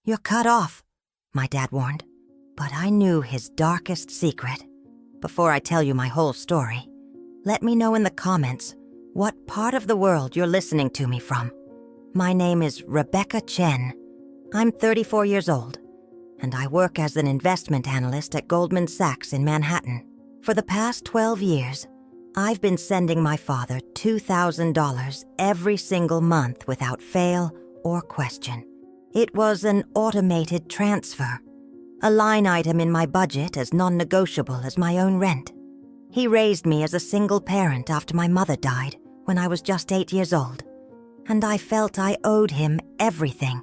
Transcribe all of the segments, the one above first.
"You're cut off," my dad warned. But I knew his darkest secret. Before I tell you my whole story, let me know in the comments what part of the world you're listening to me from. My name is Rebecca Chen. I'm 34 years old, and I work as an investment analyst at Goldman Sachs in Manhattan. For the past 12 years, I've been sending my father $2,000 every single month without fail or question. It was an automated transfer, a line item in my budget as non-negotiable as my own rent. He raised me as a single parent after my mother died when I was just 8 years old, and I felt I owed him everything.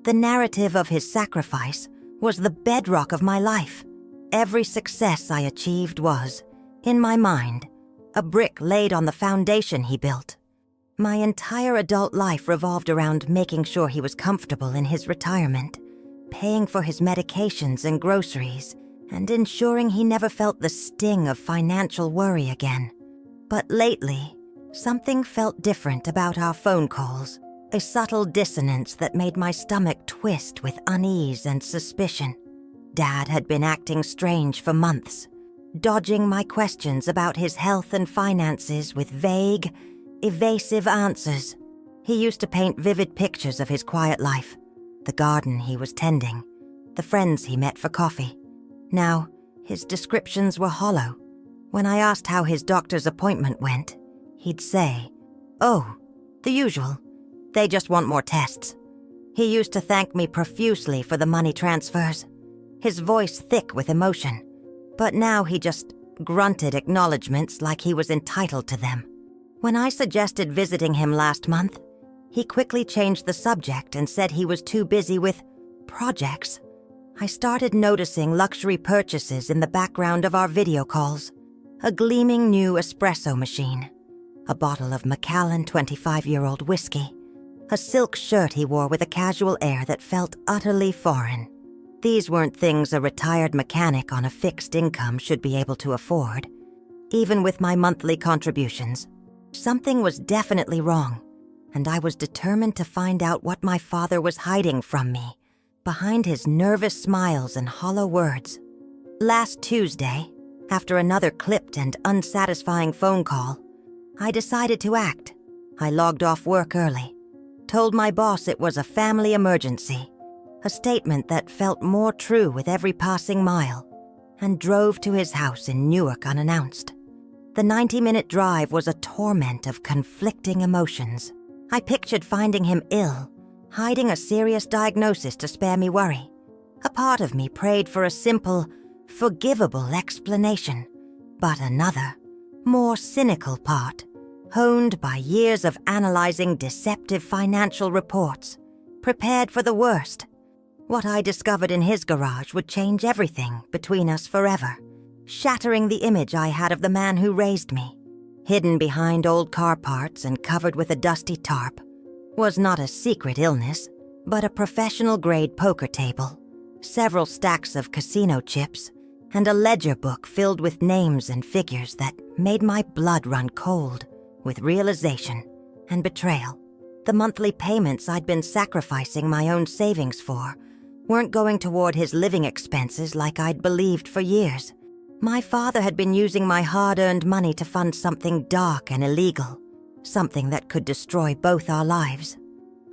The narrative of his sacrifice was the bedrock of my life. Every success I achieved was, in my mind, a brick laid on the foundation he built. My entire adult life revolved around making sure he was comfortable in his retirement, paying for his medications and groceries, and ensuring he never felt the sting of financial worry again. But lately, something felt different about our phone calls, a subtle dissonance that made my stomach twist with unease and suspicion. Dad had been acting strange for months, dodging my questions about his health and finances with vague, evasive answers. He used to paint vivid pictures of his quiet life, the garden he was tending, the friends he met for coffee. Now, his descriptions were hollow. When I asked how his doctor's appointment went, he'd say, "Oh, the usual. They just want more tests." He used to thank me profusely for the money transfers, his voice thick with emotion. But now he just grunted acknowledgments like he was entitled to them. When I suggested visiting him last month, he quickly changed the subject and said he was too busy with projects. I started noticing luxury purchases in the background of our video calls. A gleaming new espresso machine, a bottle of Macallan 25-year-old whiskey, a silk shirt he wore with a casual air that felt utterly foreign. These weren't things a retired mechanic on a fixed income should be able to afford. Even with my monthly contributions, something was definitely wrong, and I was determined to find out what my father was hiding from me behind his nervous smiles and hollow words. Last Tuesday, after another clipped and unsatisfying phone call, I decided to act. I logged off work early, told my boss it was a family emergency, a statement that felt more true with every passing mile, and drove to his house in Newark unannounced. The 90-minute drive was a torment of conflicting emotions. I pictured finding him ill, hiding a serious diagnosis to spare me worry. A part of me prayed for a simple, forgivable explanation, but another, more cynical part, honed by years of analyzing deceptive financial reports, prepared for the worst. What I discovered in his garage would change everything between us forever, shattering the image I had of the man who raised me. Hidden behind old car parts and covered with a dusty tarp was not a secret illness, but a professional-grade poker table, several stacks of casino chips, and a ledger book filled with names and figures that made my blood run cold with realization and betrayal. The monthly payments I'd been sacrificing my own savings for weren't going toward his living expenses like I'd believed for years. My father had been using my hard-earned money to fund something dark and illegal, something that could destroy both our lives.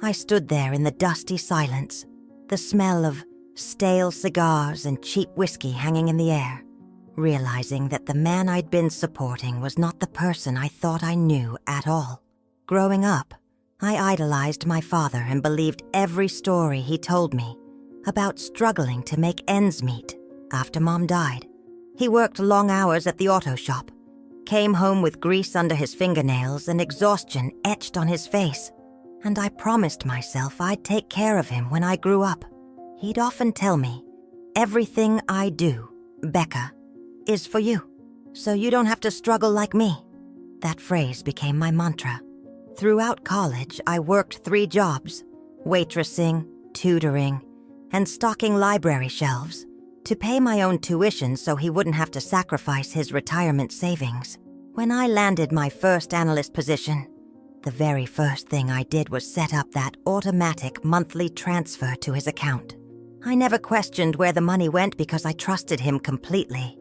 I stood there in the dusty silence, the smell of stale cigars and cheap whiskey hanging in the air, realizing that the man I'd been supporting was not the person I thought I knew at all. Growing up, I idolized my father and believed every story he told me about struggling to make ends meet after Mom died. He worked long hours at the auto shop, came home with grease under his fingernails and exhaustion etched on his face, and I promised myself I'd take care of him when I grew up. He'd often tell me, "Everything I do, Becca, is for you, so you don't have to struggle like me." That phrase became my mantra. Throughout college, I worked 3 jobs, waitressing, tutoring, and stocking library shelves, to pay my own tuition so he wouldn't have to sacrifice his retirement savings. When I landed my first analyst position, the very first thing I did was set up that automatic monthly transfer to his account. I never questioned where the money went because I trusted him completely,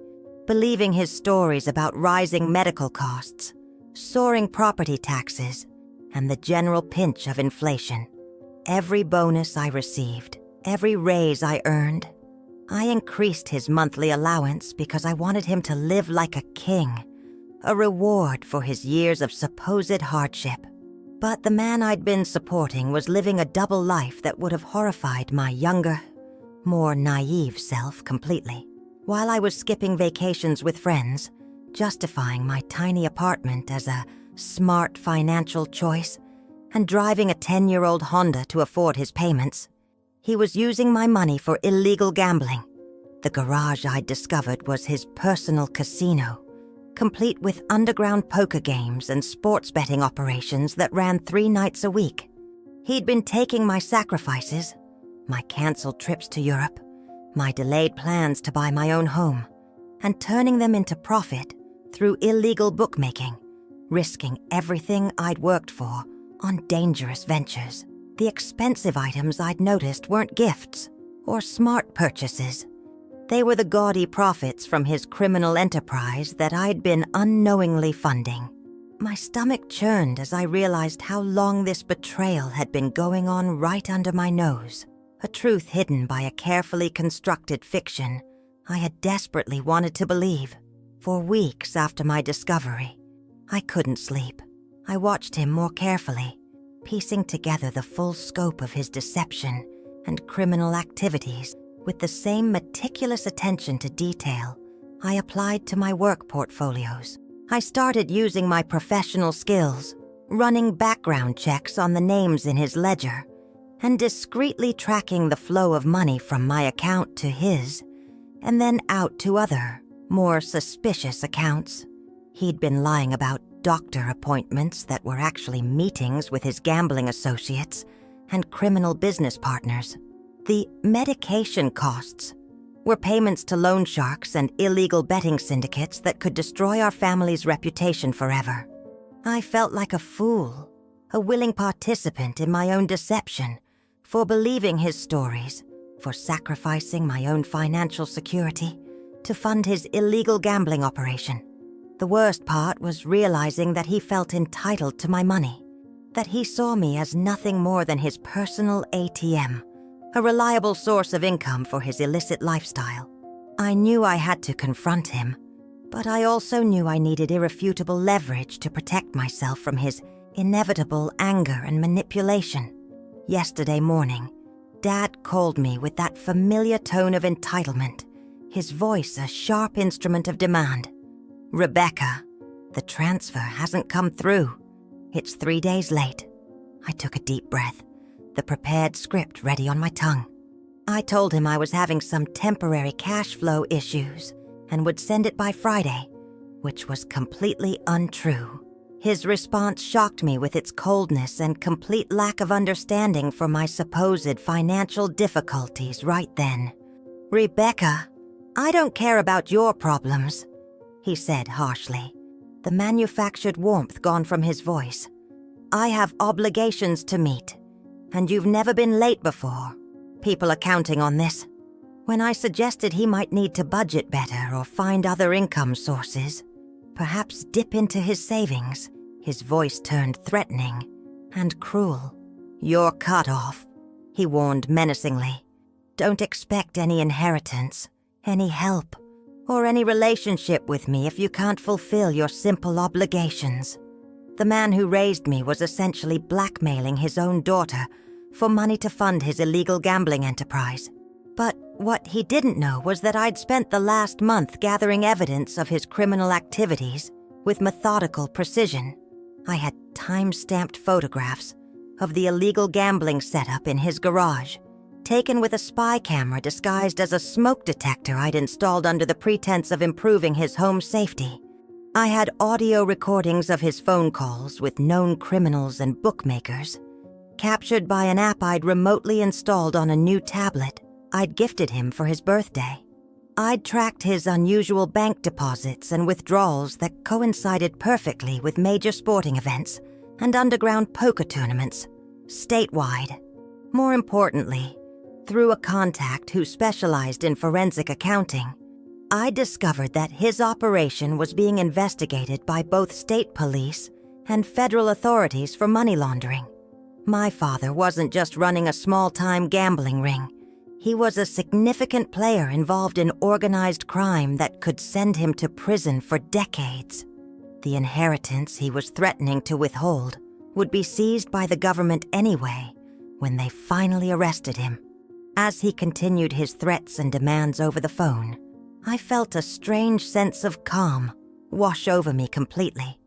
believing his stories about rising medical costs, soaring property taxes, and the general pinch of inflation. Every bonus I received, every raise I earned, I increased his monthly allowance because I wanted him to live like a king, a reward for his years of supposed hardship. But the man I'd been supporting was living a double life that would have horrified my younger, more naive self completely. While I was skipping vacations with friends, justifying my tiny apartment as a smart financial choice, and driving a 10-year-old Honda to afford his payments, he was using my money for illegal gambling. The garage I'd discovered was his personal casino, complete with underground poker games and sports betting operations that ran 3 nights a week. He'd been taking my sacrifices, my canceled trips to Europe, my delayed plans to buy my own home, and turning them into profit through illegal bookmaking, risking everything I'd worked for on dangerous ventures. The expensive items I'd noticed weren't gifts or smart purchases. They were the gaudy profits from his criminal enterprise that I'd been unknowingly funding. My stomach churned as I realized how long this betrayal had been going on right under my nose, a truth hidden by a carefully constructed fiction I had desperately wanted to believe. For weeks after my discovery, I couldn't sleep. I watched him more carefully, piecing together the full scope of his deception and criminal activities with the same meticulous attention to detail I applied to my work portfolios. I started using my professional skills, running background checks on the names in his ledger, and discreetly tracking the flow of money from my account to his, and then out to other, more suspicious accounts. He'd been lying about doctor appointments that were actually meetings with his gambling associates and criminal business partners. The medication costs were payments to loan sharks and illegal betting syndicates that could destroy our family's reputation forever. I felt like a fool, a willing participant in my own deception, for believing his stories, for sacrificing my own financial security to fund his illegal gambling operation. The worst part was realizing that he felt entitled to my money, that he saw me as nothing more than his personal ATM, a reliable source of income for his illicit lifestyle. I knew I had to confront him, but I also knew I needed irrefutable leverage to protect myself from his inevitable anger and manipulation. Yesterday morning, Dad called me with that familiar tone of entitlement, his voice a sharp instrument of demand. "Rebecca, the transfer hasn't come through. It's 3 days late." I took a deep breath, the prepared script ready on my tongue. I told him I was having some temporary cash flow issues and would send it by Friday, which was completely untrue. His response shocked me with its coldness and complete lack of understanding for my supposed financial difficulties right then. "Rebecca, I don't care about your problems," he said harshly, the manufactured warmth gone from his voice. "I have obligations to meet, and you've never been late before. People are counting on this." When I suggested he might need to budget better or find other income sources, perhaps dip into his savings, his voice turned threatening and cruel. "You're cut off," he warned menacingly. "Don't expect any inheritance, any help, or any relationship with me if you can't fulfill your simple obligations." The man who raised me was essentially blackmailing his own daughter for money to fund his illegal gambling enterprise. But what he didn't know was that I'd spent the last month gathering evidence of his criminal activities with methodical precision. I had time-stamped photographs of the illegal gambling setup in his garage, taken with a spy camera disguised as a smoke detector I'd installed under the pretense of improving his home safety. I had audio recordings of his phone calls with known criminals and bookmakers, captured by an app I'd remotely installed on a new tablet I'd gifted him for his birthday. I'd tracked his unusual bank deposits and withdrawals that coincided perfectly with major sporting events and underground poker tournaments, statewide. More importantly, Through a contact who specialized in forensic accounting, I discovered that his operation was being investigated by both state police and federal authorities for money laundering. My father wasn't just running a small-time gambling ring. He was a significant player involved in organized crime that could send him to prison for decades. The inheritance he was threatening to withhold would be seized by the government anyway when they finally arrested him. As he continued his threats and demands over the phone, I felt a strange sense of calm wash over me completely.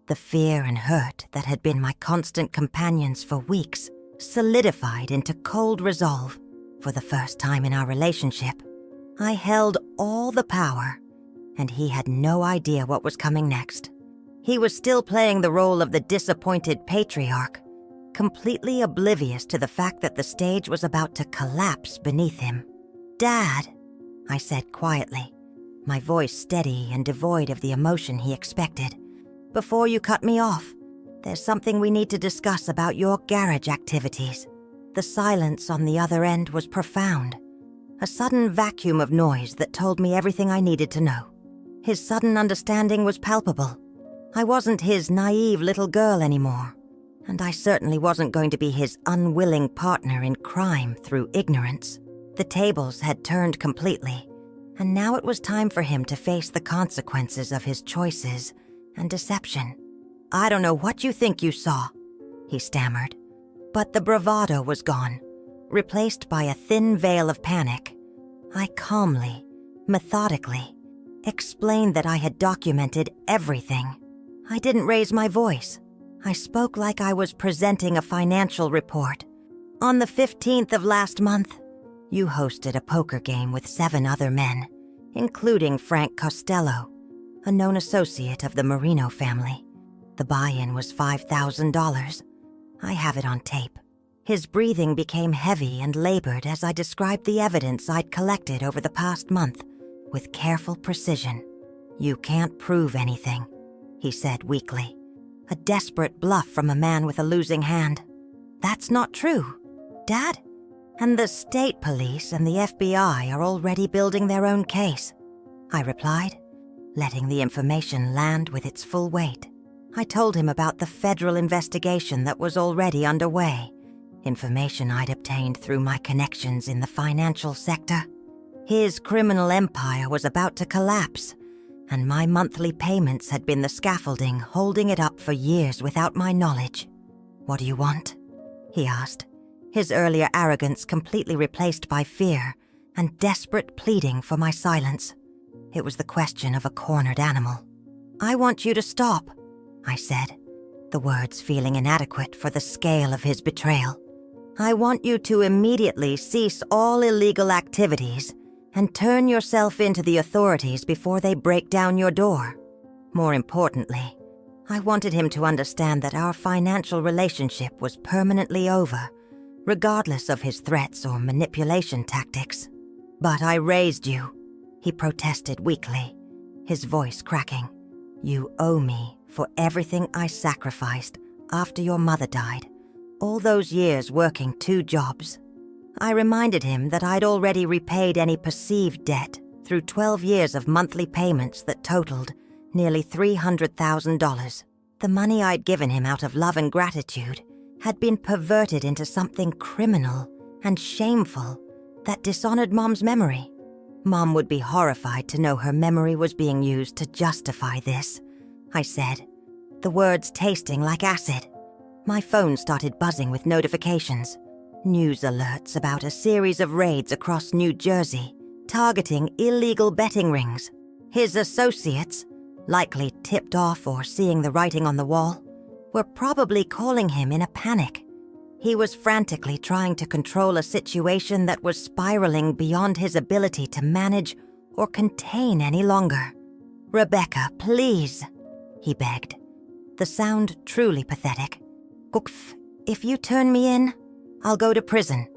The fear and hurt that had been my constant companions for weeks solidified into cold resolve. For the first time in our relationship, I held all the power, and he had no idea what was coming next. He was still playing the role of the disappointed patriarch, completely oblivious to the fact that the stage was about to collapse beneath him. "Dad," I said quietly, my voice steady and devoid of the emotion he expected. "Before you cut me off, there's something we need to discuss about your garage activities." The silence on the other end was profound, a sudden vacuum of noise that told me everything I needed to know. His sudden understanding was palpable. I wasn't his naive little girl anymore, and I certainly wasn't going to be his unwilling partner in crime through ignorance. The tables had turned completely, and now it was time for him to face the consequences of his choices and deception. "I don't know what you think you saw," he stammered. But the bravado was gone, replaced by a thin veil of panic. I calmly, methodically, explained that I had documented everything. I didn't raise my voice. I spoke like I was presenting a financial report. "On the 15th of last month, you hosted a poker game with 7 other men, including Frank Costello, a known associate of the Marino family. The buy-in was $5,000. I have it on tape." His breathing became heavy and labored as I described the evidence I'd collected over the past month with careful precision. "You can't prove anything," he said weakly, a desperate bluff from a man with a losing hand. "That's not true, Dad. And the state police and the FBI are already building their own case," I replied, letting the information land with its full weight. I told him about the federal investigation that was already underway, information I'd obtained through my connections in the financial sector. His criminal empire was about to collapse, and my monthly payments had been the scaffolding holding it up for years without my knowledge. "What do you want?" he asked, his earlier arrogance completely replaced by fear and desperate pleading for my silence. It was the question of a cornered animal. "I want you to stop," I said, the words feeling inadequate for the scale of his betrayal. "I want you to immediately cease all illegal activities and turn yourself into the authorities before they break down your door." More importantly, I wanted him to understand that our financial relationship was permanently over, regardless of his threats or manipulation tactics. "But I raised you," he protested weakly, his voice cracking. "You owe me for everything I sacrificed after your mother died, all those years working 2 jobs. I reminded him that I'd already repaid any perceived debt through 12 years of monthly payments that totaled nearly $300,000. The money I'd given him out of love and gratitude had been perverted into something criminal and shameful that dishonored Mom's memory. Mom would be horrified to know her memory was being used to justify this," I said, the words tasting like acid. My phone started buzzing with notifications, news alerts about a series of raids across New Jersey targeting illegal betting rings. His associates, likely tipped off or seeing the writing on the wall, were probably calling him in a panic. He was frantically trying to control a situation that was spiraling beyond his ability to manage or contain any longer. "Rebecca, please," he begged, the sound truly pathetic. "Gukf, if you turn me in, I'll go to prison,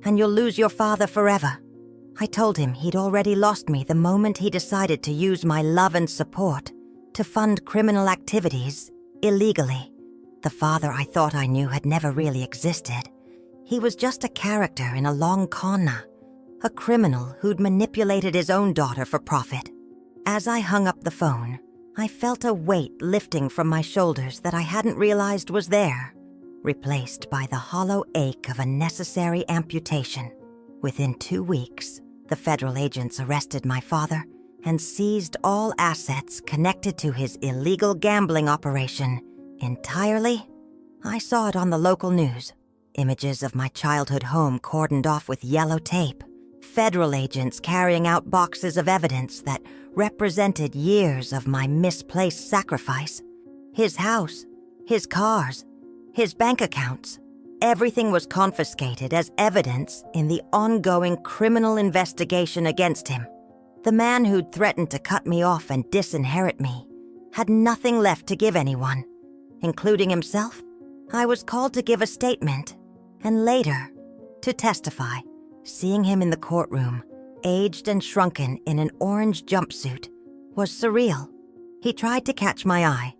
and you'll lose your father forever." I told him he'd already lost me the moment he decided to use my love and support to fund criminal activities illegally. The father I thought I knew had never really existed. He was just a character in a long con, a criminal who'd manipulated his own daughter for profit. As I hung up the phone, I felt a weight lifting from my shoulders that I hadn't realized was there, replaced by the hollow ache of a necessary amputation. Within 2 weeks, the federal agents arrested my father and seized all assets connected to his illegal gambling operation entirely. I saw it on the local news. Images of my childhood home cordoned off with yellow tape. Federal agents carrying out boxes of evidence that represented years of my misplaced sacrifice. His house, his cars, his bank accounts. Everything was confiscated as evidence in the ongoing criminal investigation against him. The man who'd threatened to cut me off and disinherit me had nothing left to give anyone, including himself. I was called to give a statement, and later, to testify. Seeing him in the courtroom, aged and shrunken in an orange jumpsuit, was surreal. He tried to catch my eye,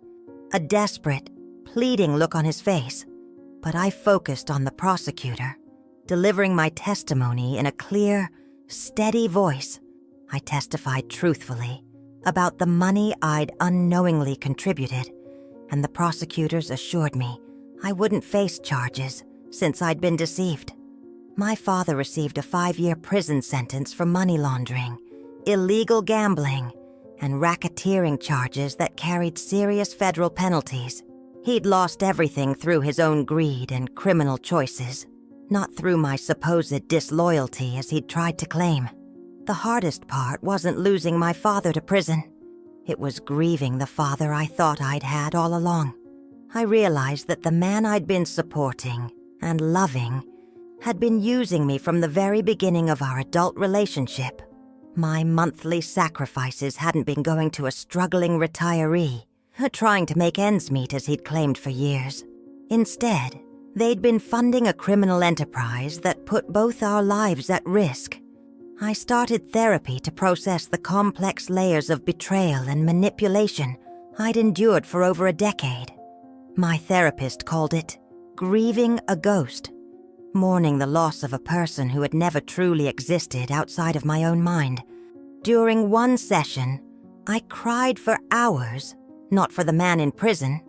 a desperate, pleading look on his face, but I focused on the prosecutor, delivering my testimony in a clear, steady voice. I testified truthfully about the money I'd unknowingly contributed, and the prosecutors assured me I wouldn't face charges since I'd been deceived. My father received a 5-year prison sentence for money laundering, illegal gambling, and racketeering charges that carried serious federal penalties. He'd lost everything through his own greed and criminal choices, not through my supposed disloyalty as he'd tried to claim. The hardest part wasn't losing my father to prison. It was grieving the father I thought I'd had all along. I realized that the man I'd been supporting and loving had been using me from the very beginning of our adult relationship. My monthly sacrifices hadn't been going to a struggling retiree, trying to make ends meet as he'd claimed for years. Instead, they'd been funding a criminal enterprise that put both our lives at risk. I started therapy to process the complex layers of betrayal and manipulation I'd endured for over a decade. My therapist called it grieving a ghost, mourning the loss of a person who had never truly existed outside of my own mind. During one session, I cried for hours, not for the man in prison,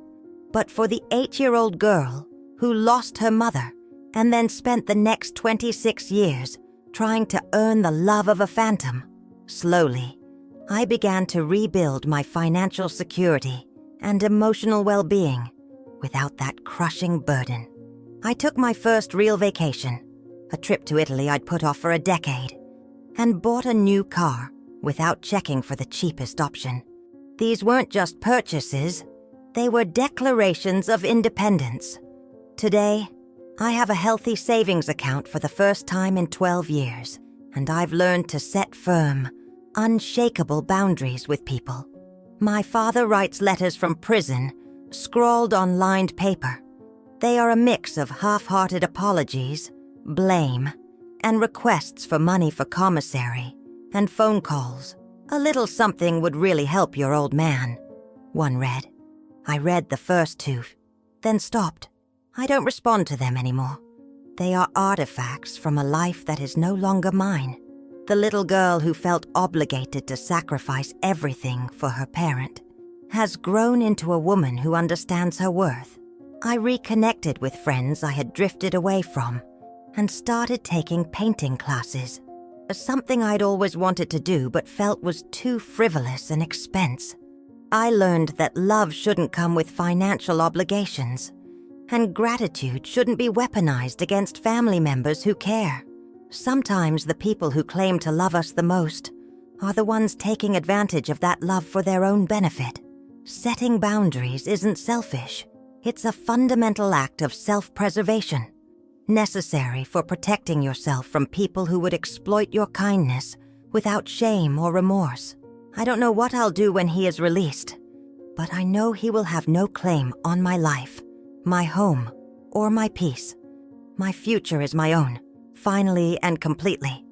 but for the 8-year-old girl who lost her mother and then spent the next 26 years trying to earn the love of a phantom. Slowly, I began to rebuild my financial security and emotional well-being without that crushing burden. I took my first real vacation, a trip to Italy I'd put off for a decade, and bought a new car without checking for the cheapest option. These weren't just purchases, they were declarations of independence. Today, I have a healthy savings account for the first time in 12 years, and I've learned to set firm, unshakable boundaries with people. My father writes letters from prison, scrawled on lined paper. They are a mix of half-hearted apologies, blame, and requests for money for commissary, and phone calls. A little something would really help your old man, one read. I read the first 2, then stopped. I don't respond to them anymore. They are artifacts from a life that is no longer mine. The little girl who felt obligated to sacrifice everything for her parent has grown into a woman who understands her worth. I reconnected with friends I had drifted away from and started taking painting classes, something I'd always wanted to do but felt was too frivolous an expense. I learned that love shouldn't come with financial obligations, and gratitude shouldn't be weaponized against family members who care. Sometimes the people who claim to love us the most are the ones taking advantage of that love for their own benefit. Setting boundaries isn't selfish. It's a fundamental act of self-preservation, necessary for protecting yourself from people who would exploit your kindness without shame or remorse. I don't know what I'll do when he is released, but I know he will have no claim on my life, my home, or my peace. My future is my own, finally and completely.